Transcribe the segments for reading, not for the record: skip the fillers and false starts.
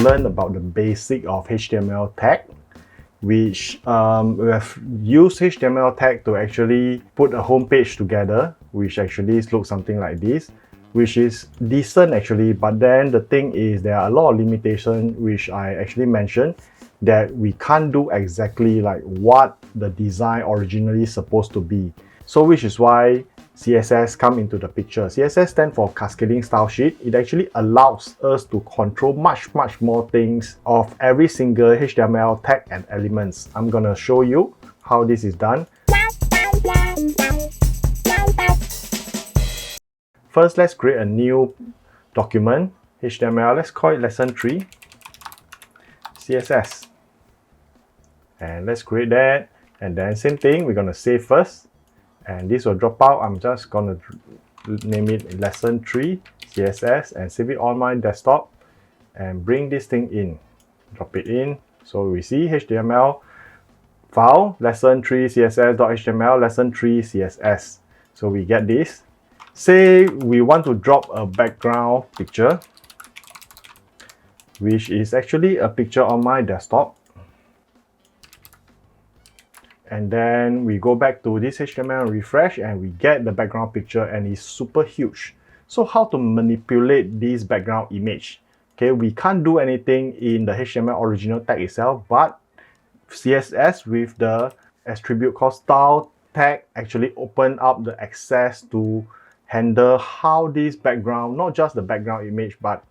learn about the basic of HTML tag, which we have used HTML tag to actually put a home page together, which actually looks something like this, which is decent actually. But then the thing is, there are a lot of limitations which I actually mentioned, that we can't do exactly like what the design originally supposed to be. So which is why CSS come into the picture. CSS stands for Cascading Style Sheet. It actually allows us to control much more things of every single HTML tag and elements. I'm gonna show you how this is done. First, let's create a new document, HTML. Let's call it lesson 3, CSS. And let's create that. And then same thing, we're gonna save first. And this will drop out. I'm just gonna name it lesson 3 CSS and save it on my desktop and bring this thing in, drop it in. So we see HTML file lesson 3 css.html lesson 3 CSS. So we get this. Say we want to drop a background picture, which is actually a picture on my desktop. And then we go back to this HTML and refresh, and we get the background picture, and it's super huge. So how to manipulate this background image? Okay, we can't do anything in the HTML original tag itself, but CSS with the attribute called style tag actually open up the access to handle how this background, not just the background image, but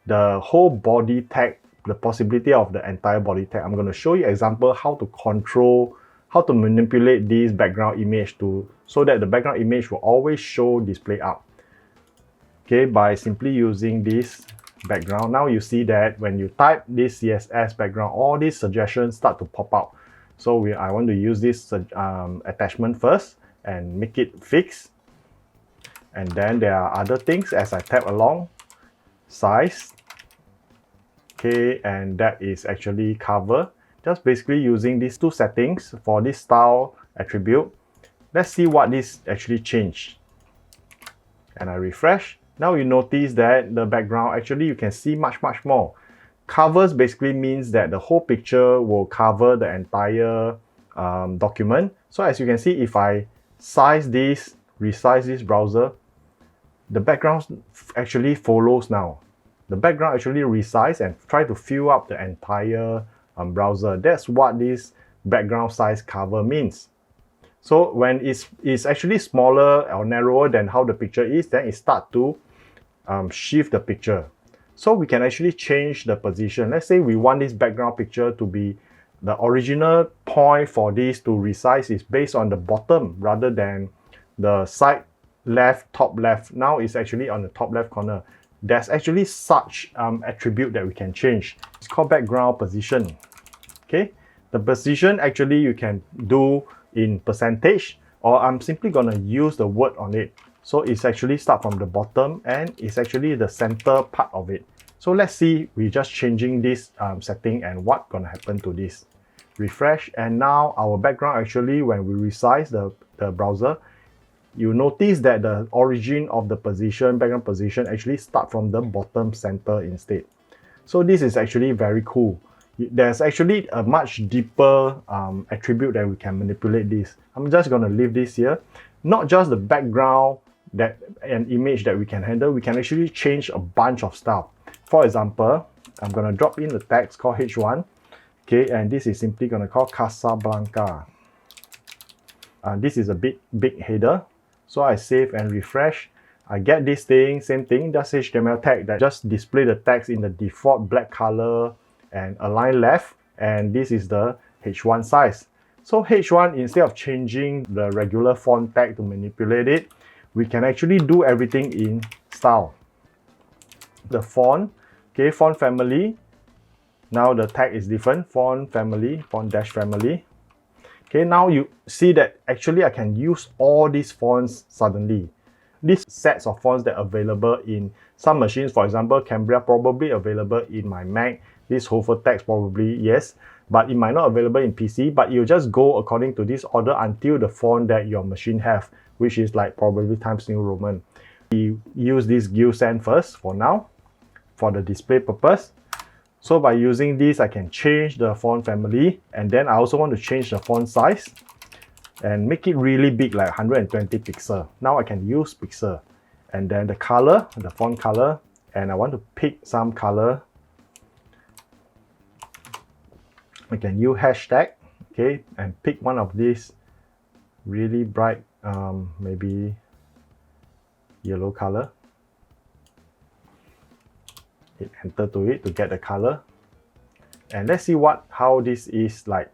the whole body tag, the possibility of the entire body tag. I'm going to show you example how to control, how to manipulate this background image so that the background image will always show display up. Okay, by simply using this background. Now you see that when you type this CSS background, all these suggestions start to pop out. So I want to use this attachment first and make it fixed. And then there are other things as I tap along. Size. Okay, and that is actually cover. Just basically using these two settings for this style attribute. Let's see what this actually changed. And I refresh. Now you notice that the background, actually you can see much more. Covers basically means that the whole picture will cover the entire document. So as you can see, if I resize this browser, the background actually follows now. The background actually resize and try to fill up the entire browser. That's what this background size cover means. So when it's actually smaller or narrower than how the picture is, then it starts to shift the picture. So we can actually change the position. Let's say we want this background picture to be the original point for this to resize is based on the bottom rather than the side left, top left. Now it's actually on the top left corner. There's actually such attribute that we can change. It's called background position. Okay, the position actually you can do in percentage, or I'm simply gonna use the word on it. So it's actually start from the bottom and it's actually the center part of it. So let's see, we're just changing this setting and what's gonna happen to this. Refresh, and now our background actually, when we resize the browser, you notice that the origin of the position, background position, actually start from the bottom center instead. So this is actually very cool. There's actually a much deeper attribute that we can manipulate this. I'm just going to leave this here. Not just the background, that an image that we can handle, we can actually change a bunch of stuff. For example, I'm going to drop in the text called H1. Okay, and this is simply going to call Casablanca. This is a big header. So I save and refresh. I get this thing, same thing, that's HTML tag that just display the text in the default black color and align left. And this is the H1 size. So H1, instead of changing the regular font tag to manipulate it, we can actually do everything in style. The font, okay, font family. Now the tag is different, font family, font dash family. Okay, now you see that actually I can use all these fonts suddenly. These sets of fonts that are available in some machines, for example, Cambria probably available in my Mac. This Hofer text probably yes, but it might not available in PC. But you just go according to this order until the font that your machine have, which is like probably Times New Roman. We use this Gill Sans first for now, for the display purpose. So by using this, I can change the font family, and then I also want to change the font size and make it really big, like 120 pixel. Now I can use pixel. And then the color, the font color, and I want to pick some color. I can use hashtag, okay, and pick one of these really bright, maybe yellow color. Hit enter to it to get the color. And let's see how this is like.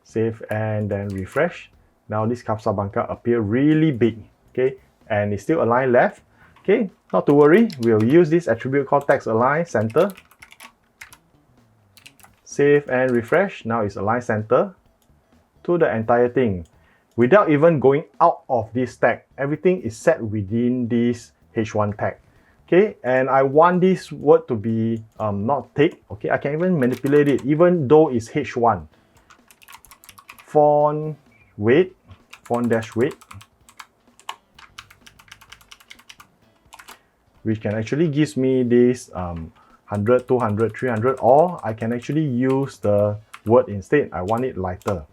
Save and then refresh. Now this Casablanca appear really big, okay, and it's still aligned left. Okay, not to worry, we'll use this attribute called text align center. Save and refresh. Now it's align center to the entire thing. Without even going out of this tag, everything is set within this H1 tag. Okay, and I want this word to be not thick. Okay, I can even manipulate it even though it's H1. Font weight, font dash weight, which can actually gives me this 100, 200, 300, or I can actually use the word instead. I want it lighter.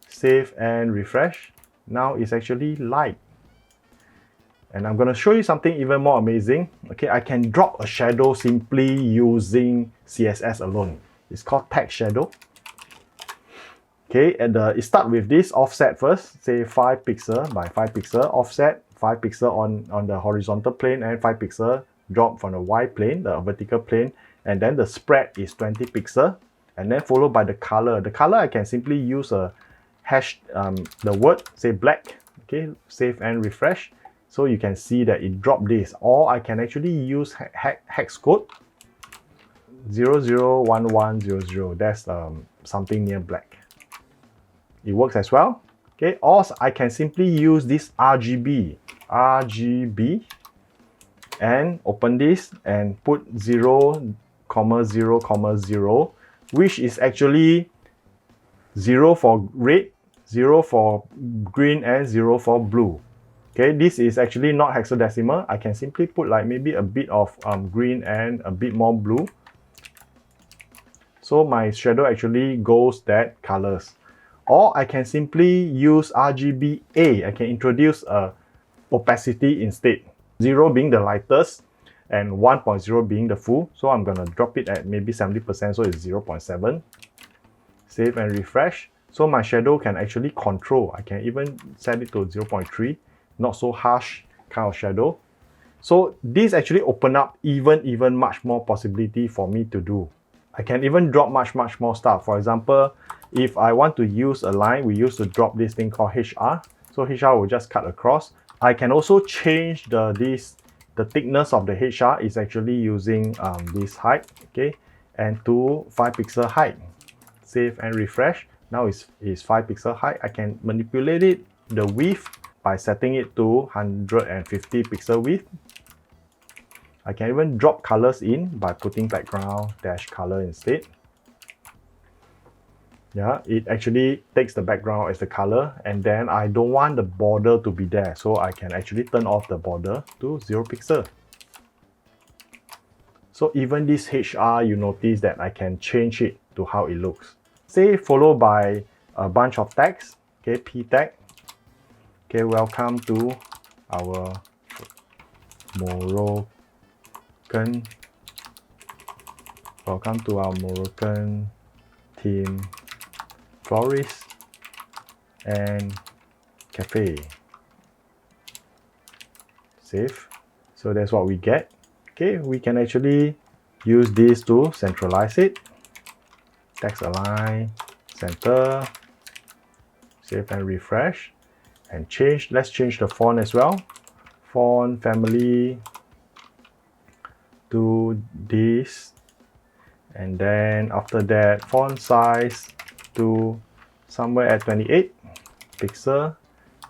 Save and refresh. Now it's actually light. And I'm going to show you something even more amazing. Okay, I can drop a shadow simply using CSS alone. It's called text shadow. Okay, and it start with this offset first, say 5 pixel by 5 pixel, offset 5 pixel on the horizontal plane and 5 pixel drop from the Y plane, the vertical plane, and then the spread is 20 pixel, and then followed by the color. The color I can simply use a hash, the word, say black, okay, save and refresh. So you can see that it dropped this, or I can actually use hex code 001100, that's something near black. It works as well. Okay, or I can simply use this RGB, and open this and put 0, 0, 0, which is actually 0 for red, 0 for green, and 0 for blue. Okay, this is actually not hexadecimal. I can simply put like maybe a bit of green and a bit more blue. So my shadow actually goes that colors. Or I can simply use RGBA. I can introduce a opacity instead. 0 being the lightest and 1.0 being the full. So I'm going to drop it at maybe 70%, so it's 0.7. Save and refresh. So my shadow can actually control. I can even set it to 0.3. Not so harsh kind of shadow. So this actually open up even much more possibility for me to do. I can even drop much more stuff. For example, if I want to use a line, we used to drop this thing called HR. So HR will just cut across. I can also change the thickness of the HR is actually using this height, okay, and to 5 pixel height. Save and refresh. Now it's 5 pixel height. I can manipulate it, the width, by setting it to 150 pixel width. I can even drop colors in by putting background dash color instead. Yeah, it actually takes the background as the color, and then I don't want the border to be there, so I can actually turn off the border to 0 pixel. So even this HR, you notice that I can change it to how it looks. Say followed by a bunch of tags, okay, P tag. Okay, welcome to our Moroccan theme florist and cafe. Save. So that's what we get. Okay, we can actually use this to centralize it. Text align, center, save and refresh, and change. Let's change the font as well. Font family to this, and then after that font size to somewhere at 28 pixel,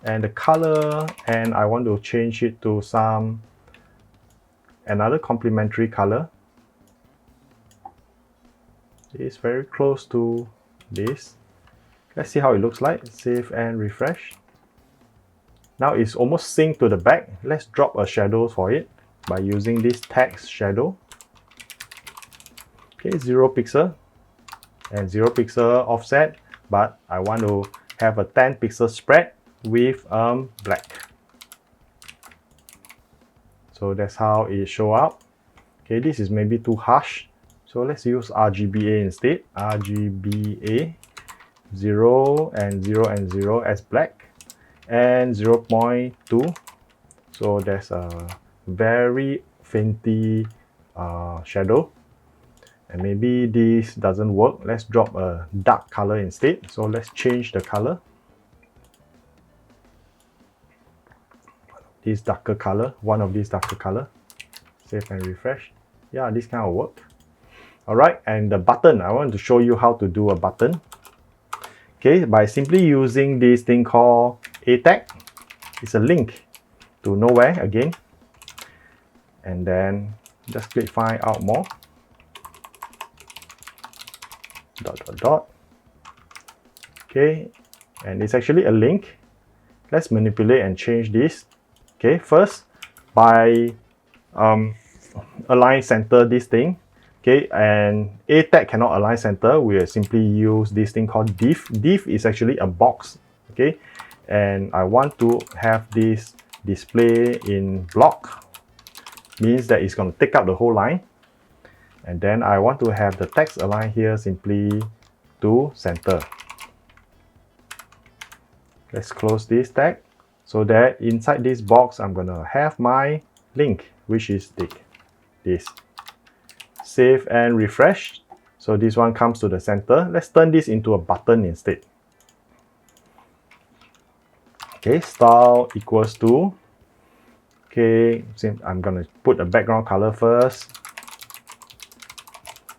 and the color, and I want to change it to another complementary color. It's very close to this. Let's see how it looks like. Save and refresh. Now it's almost synced to the back. Let's drop a shadow for it by using this text shadow. Okay, 0 pixel and 0 pixel offset, but I want to have a 10 pixel spread with black. So that's how it show up. Okay, this is maybe too harsh, so let's use RGBA instead. RGBA 0 and 0 and 0 as black, and 0.2. So there's a very fainty shadow, and maybe this doesn't work. Let's drop a dark color instead. So let's change the color. This darker color, one of these darker color. Save and refresh. Yeah, this kind of work. Alright, and the button, I want to show you how to do a button. Okay, by simply using this thing called A tag. It's a link to nowhere again. And then just click find out more. Dot dot dot. Okay, and it's actually a link. Let's manipulate and change this. Okay, first by align center this thing. Okay, and A tag cannot align center. We will simply use this thing called div. Div is actually a box. Okay, and I want to have this display in block. Means that it's going to take up the whole line. And then I want to have the text align here simply to center. Let's close this tag so that inside this box I'm going to have my link, which is this. Save and refresh. So this one comes to the center. Let's turn this into a button instead. Okay, style equals to, okay, I'm going to put the background color first,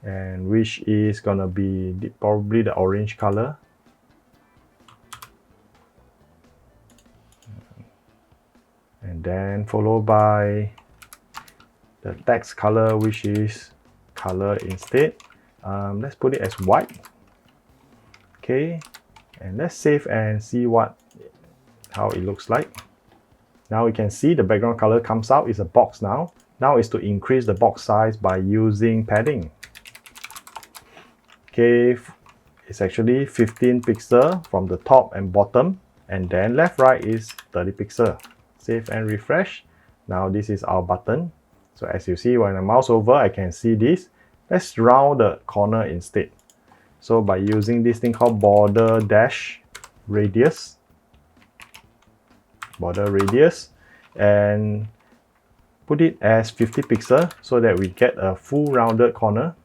and which is going to be probably the orange color. And then followed by the text color, which is color instead. Let's put it as white. Okay, and let's save and see how it looks like. Now you can see the background color comes out. It's a box now. Now is to increase the box size by using padding. Okay, it's actually 15 pixel from the top and bottom, and then left right is 30 pixel. Save and refresh. Now this is our button. So as you see, when I mouse over, I can see this. Let's round the corner instead. So by using this thing called border radius, and put it as 50 pixel so that we get a full rounded corner.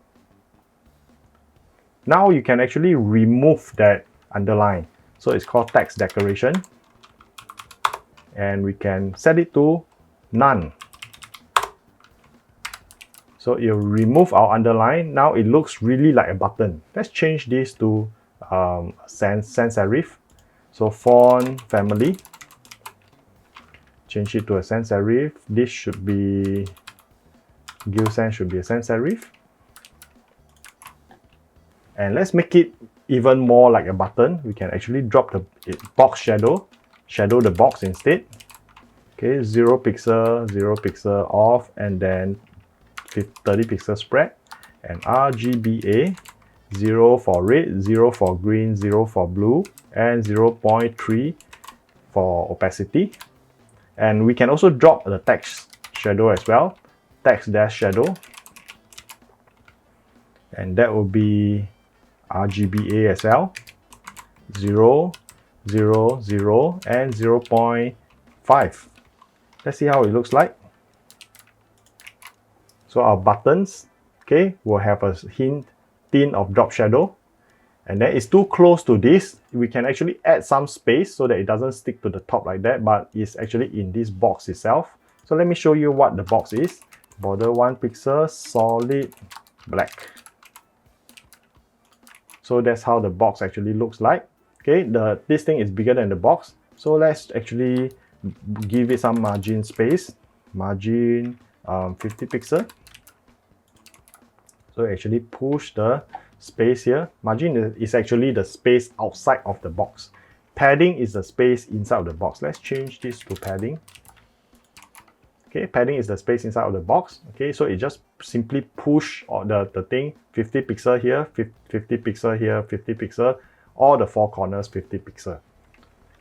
Now you can actually remove that underline. So it's called text decoration. And we can set it to none. So it'll remove our underline. Now it looks really like a button. Let's change this to sans serif. So font family. Change it to a sans serif. This should be Gil Sans should be a sans serif. And let's make it even more like a button. We can actually drop the box shadow the box instead. Okay, 0 pixel off, and then 30 pixel spread, and RGBA 0 for red, 0 for green, 0 for blue, and 0.3 for opacity. And we can also drop the text shadow as well, text dash shadow, and that will be RGBA as well, 0, 0, 0, and 0.5. Let's see how it looks like. So our buttons, okay, will have a hint of drop shadow. And then it's too close to this. We can actually add some space so that it doesn't stick to the top like that, but it's actually in this box itself. So let me show you what the box is. Border 1 pixel, solid black. So that's how the box actually looks like. Okay, this thing is bigger than the box. So let's actually give it some margin space. Margin 50 pixel. So actually push the space here. Margin is actually the space outside of the box. Padding is the space inside of the box. Let's change this to padding. Okay, padding is the space inside of the box. Okay, so it just simply push the thing 50 pixel here, 50 pixel here, 50 pixel, all the four corners 50 pixel.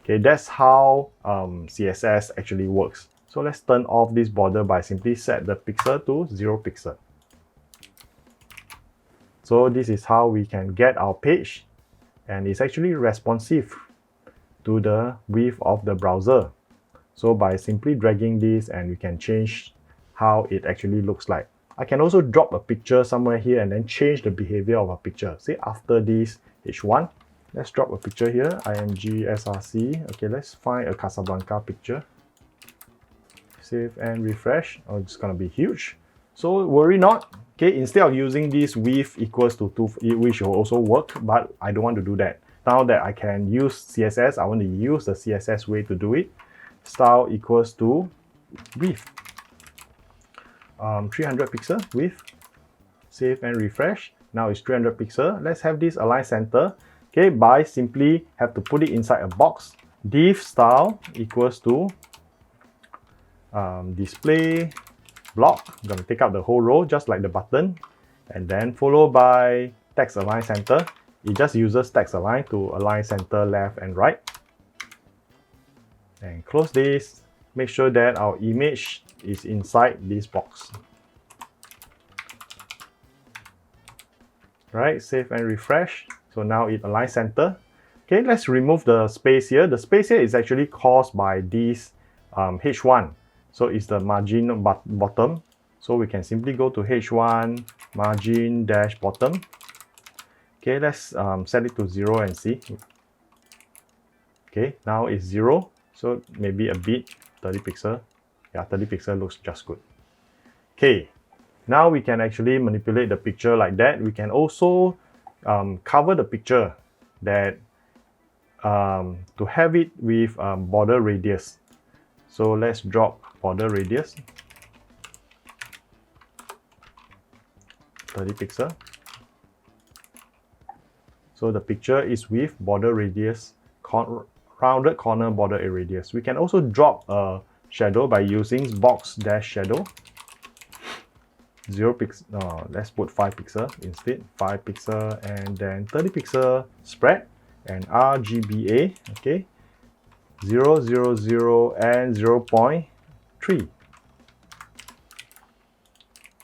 Okay, that's how CSS actually works. So let's turn off this border by simply set the pixel to 0 pixel. So this is how we can get our page, and it's actually responsive to the width of the browser. So by simply dragging this, and we can change how it actually looks like. I can also drop a picture somewhere here and then change the behavior of a picture. Say after this H1, let's drop a picture here, img src. Okay, let's find a Casablanca picture. Save and refresh. Oh, it's gonna be huge. So worry not. Okay, instead of using this width equals to 2, which will also work, but I don't want to do that. Now that I can use CSS, I want to use the CSS way to do it. Style equals to width, 300 pixel width. Save and refresh. Now it's 300 pixel. Let's have this align center. Okay, by simply have to put it inside a box. Div style equals to display block. I'm going to take out the whole row just like the button, and then followed by text align center. It just uses text align to align center left and right. And close this. Make sure that our image is inside this box. Right, save and refresh. So now it aligns center. Okay, let's remove the space here. The space here is actually caused by this H1. So it's the margin bottom. So we can simply go to H1 margin dash bottom. Okay, let's set it to 0 and see. Okay, now it's 0. So maybe a bit, 30 pixel. Yeah, 30 pixel looks just good. Okay, now we can actually manipulate the picture like that. We can also cover the picture that to have it with border radius. So let's drop border radius 30 pixel. So the picture is with border radius, rounded corner border radius. We can also drop a shadow by using box dash shadow. 0 pixel, let's put 5 pixel instead, 5 pixel, and then 30 pixel spread, and RGBA, okay, 0, 0, 0, and 0.3.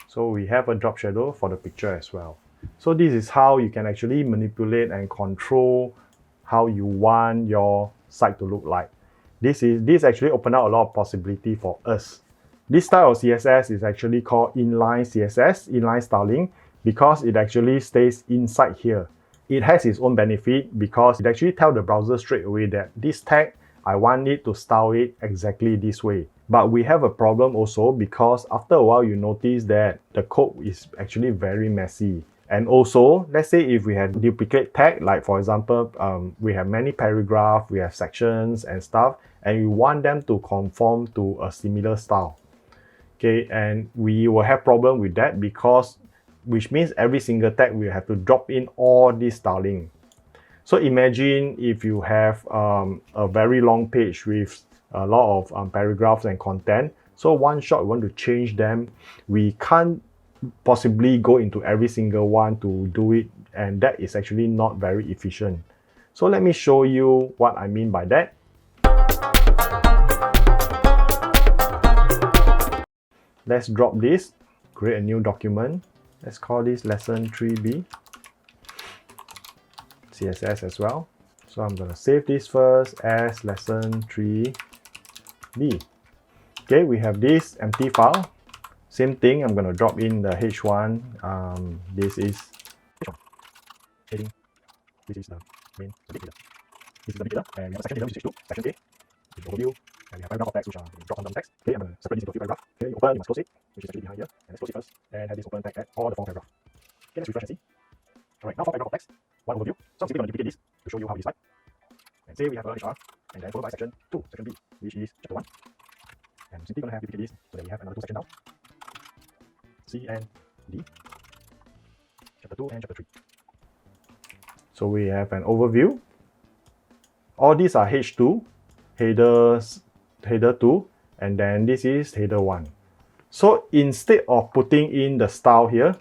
So we have a drop shadow for the picture as well. So this is how you can actually manipulate and control how you want your site to look like. This actually opened out a lot of possibility for us. This style of CSS is actually called inline CSS, inline styling, because it actually stays inside here. It has its own benefit because it actually tells the browser straight away that this tag, I want it to style it exactly this way. But we have a problem also because after a while you notice that the code is actually very messy. And also, let's say if we had duplicate tag, like for example, we have many paragraphs, we have sections and stuff, and we want them to conform to a similar style. Okay, and we will have problem with that because, which means every single tag we have to drop in all this styling. So imagine if you have a very long page with a lot of paragraphs and content. So one shot we want to change them, we can't possibly go into every single one to do it, and that is actually not very efficient. So let me show you what I mean by that. Let's drop this, create a new document. Let's call this lesson 3B, CSS as well. So I'm going to save this first as lesson 3B. Okay, we have this empty file. Same thing, I'm going to drop in the H1. This is H1 heading. This is the main header. This is the big header, and we have a section header which is H2, section A, which is overview, and we have paragraph of text which are drop down text. Okay, I'm going to separate this into a few paragraphs. Okay, you open, you must close it, which is actually behind here, and let's close it first, and have this open tag at all the 4 paragraphs. Okay, let's refresh and see. Alright, now 4 paragraphs of text, 1 overview. So I'm simply going to duplicate this to show you how it is like. And say we have a HR, and then followed by section 2, section B, which is chapter 1. And I'm simply going to have duplicate this so that we have another 2 sections down. C and D, chapter 2 and chapter 3. So we have an overview. All these are H2, header 2, and then this is header 1. So instead of putting in the style here,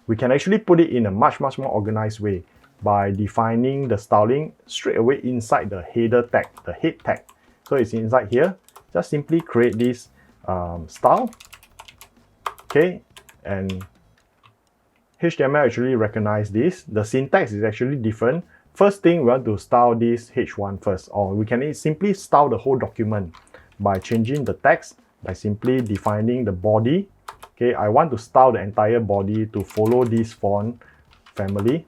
we can actually put it in a much more organized way by defining the styling straight away inside the header tag, the head tag. So it's inside here. Just simply create this style. Okay, and HTML actually recognize this. The syntax is actually different. First thing, we want to style this H1 first, or we can simply style the whole document by changing the text, by simply defining the body. Okay, I want to style the entire body to follow this font family.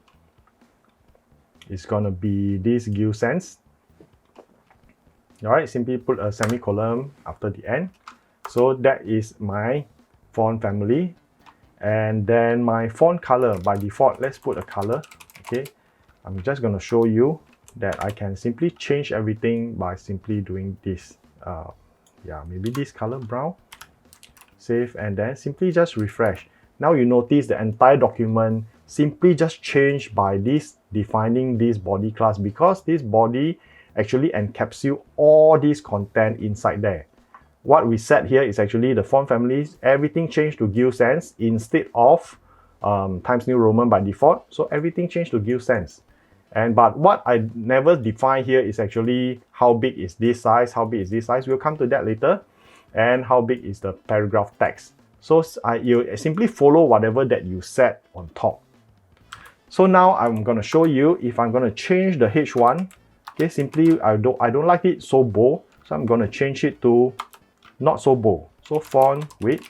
It's gonna be this Gill Sans. Alright, simply put a semicolon after the end. So that is my font family. And then my font color, by default, let's put a color. Okay, I'm just gonna show you that I can simply change everything by simply doing this. Yeah, maybe this color brown. Save, and then simply just refresh. Now you notice the entire document simply just changed by this defining this body class, because this body actually encapsulates all this content inside there. What we set here is actually the font families, everything changed to Gill Sans instead of Times New Roman by default. So everything changed to Gill Sans. But what I never define here is actually how big is this size, how big is this size. We'll come to that later. And how big is the paragraph text. So you simply follow whatever that you set on top. So now I'm going to show you if I'm going to change the H1. Okay, simply I don't like it so bold, so I'm going to change it to not so bold. So font width,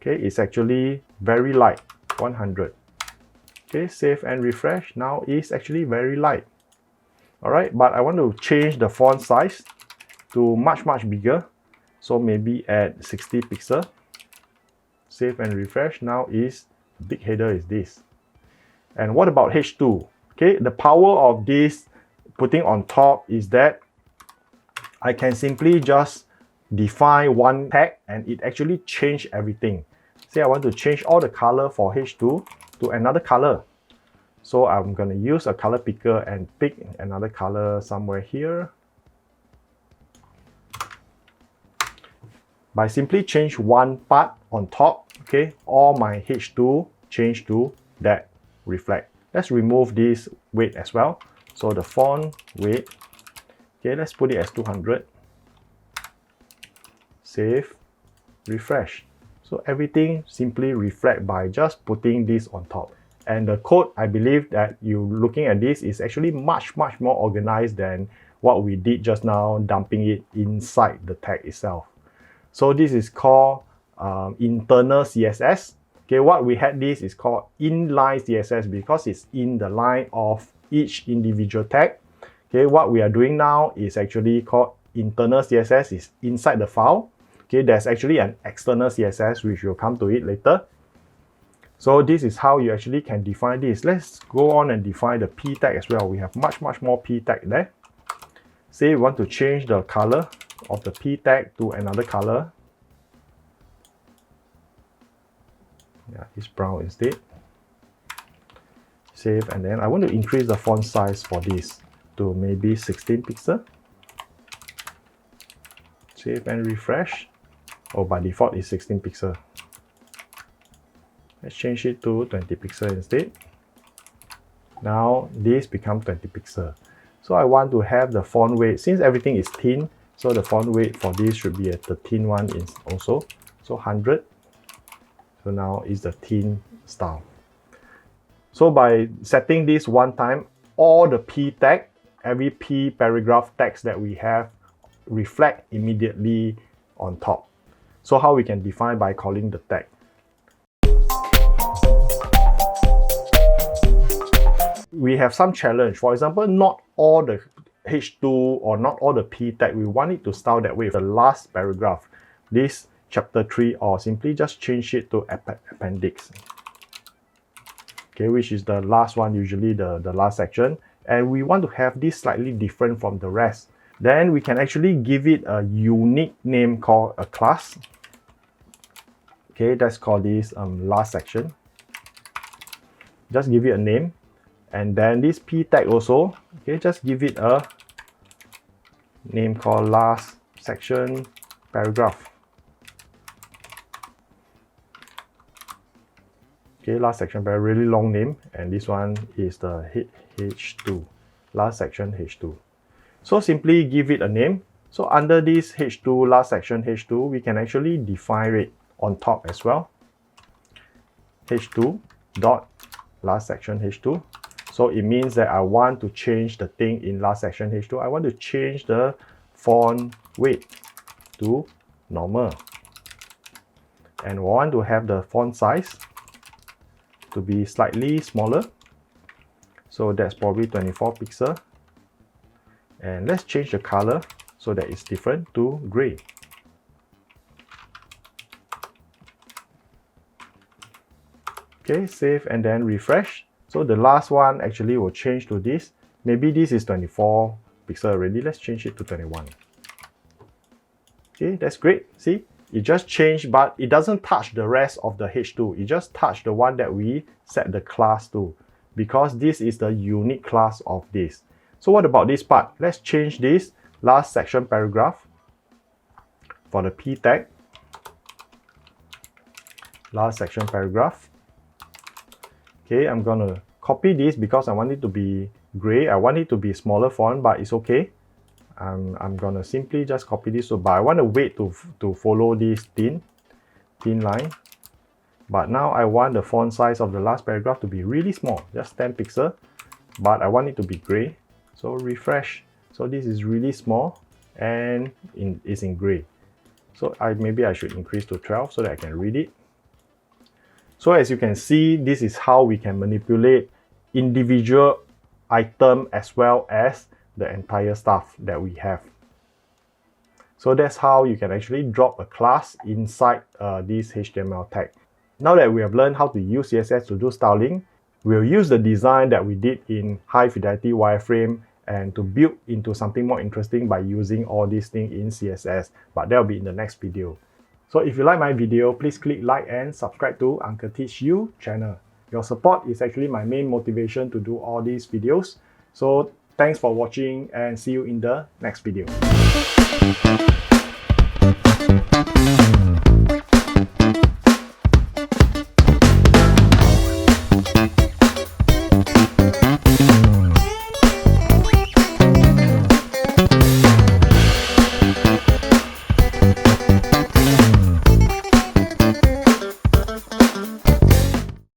okay, it's actually very light, 100. Okay, save and refresh. Now it's actually very light. All right, but I want to change the font size to much bigger. So maybe at 60 pixel. Save and refresh. Now is big header is this. And what about H2? Okay, the power of this putting on top is that I can simply just define one tag and it actually change everything. Say I want to change all the color for H2 to another color. So I'm going to use a color picker and pick another color somewhere here. By simply change one part on top, okay, all my H2 change to that reflect. Let's remove this weight as well. So the font weight, okay, let's put it as 200. Save, refresh. So everything simply reflect by just putting this on top. And the code, I believe that you looking at this is actually much more organized than what we did just now, dumping it inside the tag itself. So this is called internal CSS. Okay, what we had this is called inline CSS because it's in the line of each individual tag. Okay, what we are doing now is actually called internal CSS, is inside the file. Okay, there's actually an external CSS which we'll come to it later. So this is how you actually can define this. Let's go on and define the P tag as well. We have much more P tag there. Say we want to change the color of the P tag to another color. Yeah, it's brown instead. Save, and then I want to increase the font size for this to maybe 16 pixel. Save and refresh. Oh, by default it's 16 pixel. Let's change it to 20 pixel instead. Now this becomes 20 pixel. So I want to have the font weight, since everything is thin, so the font weight for this should be at the thin one is also. So 100. So now is the thin style. So by setting this one time, all the P tag, every P paragraph text that we have reflect immediately on top. So how we can define by calling the tag. We have some challenge. For example, not all the H2 or not all the P tag, we want it to style that way. The last paragraph, this chapter 3, or simply just change it to appendix. Okay, which is the last one, usually the last section. And we want to have this slightly different from the rest. Then we can actually give it a unique name called a class. Okay, let's call this last section. Just give it a name. And then this P tag also, okay, just give it a name called last section paragraph. Okay, last section paragraph, really long name, and this one is the H2, last section H2. So simply give it a name. So under this H2, last section H2, we can actually define it on top as well. H2 dot last section H2. So it means that I want to change the thing in last section H2. I want to change the font weight to normal. And I want to have the font size to be slightly smaller. So that's probably 24 pixel. And let's change the color so that it's different to gray. Okay, save and then refresh. So the last one actually will change to this. Maybe this is 24 pixel already. Let's change it to 21. Okay, that's great. See, it just changed, but it doesn't touch the rest of the H2. It just touched the one that we set the class to, because this is the unique class of this. So what about this part? Let's change this last section paragraph for the P tag. Last section paragraph. Okay, I'm gonna copy this because I want it to be gray. I want it to be smaller font, but it's okay. I'm gonna simply just copy this. So, but I want to wait to follow this thin line. But now I want the font size of the last paragraph to be really small, just 10 pixel. But I want it to be gray. So refresh. So this is really small and it's in gray. So maybe I should increase to 12 so that I can read it. So as you can see, this is how we can manipulate individual item as well as the entire stuff that we have. So that's how you can actually drop a class inside this HTML tag. Now that we have learned how to use CSS to do styling, we'll use the design that we did in high fidelity wireframe and to build into something more interesting by using all these things in CSS, but that will be in the next video. So if you like my video, please click like and subscribe to Uncle Teach You channel. Your support is actually my main motivation to do all these videos. So thanks for watching and see you in the next video.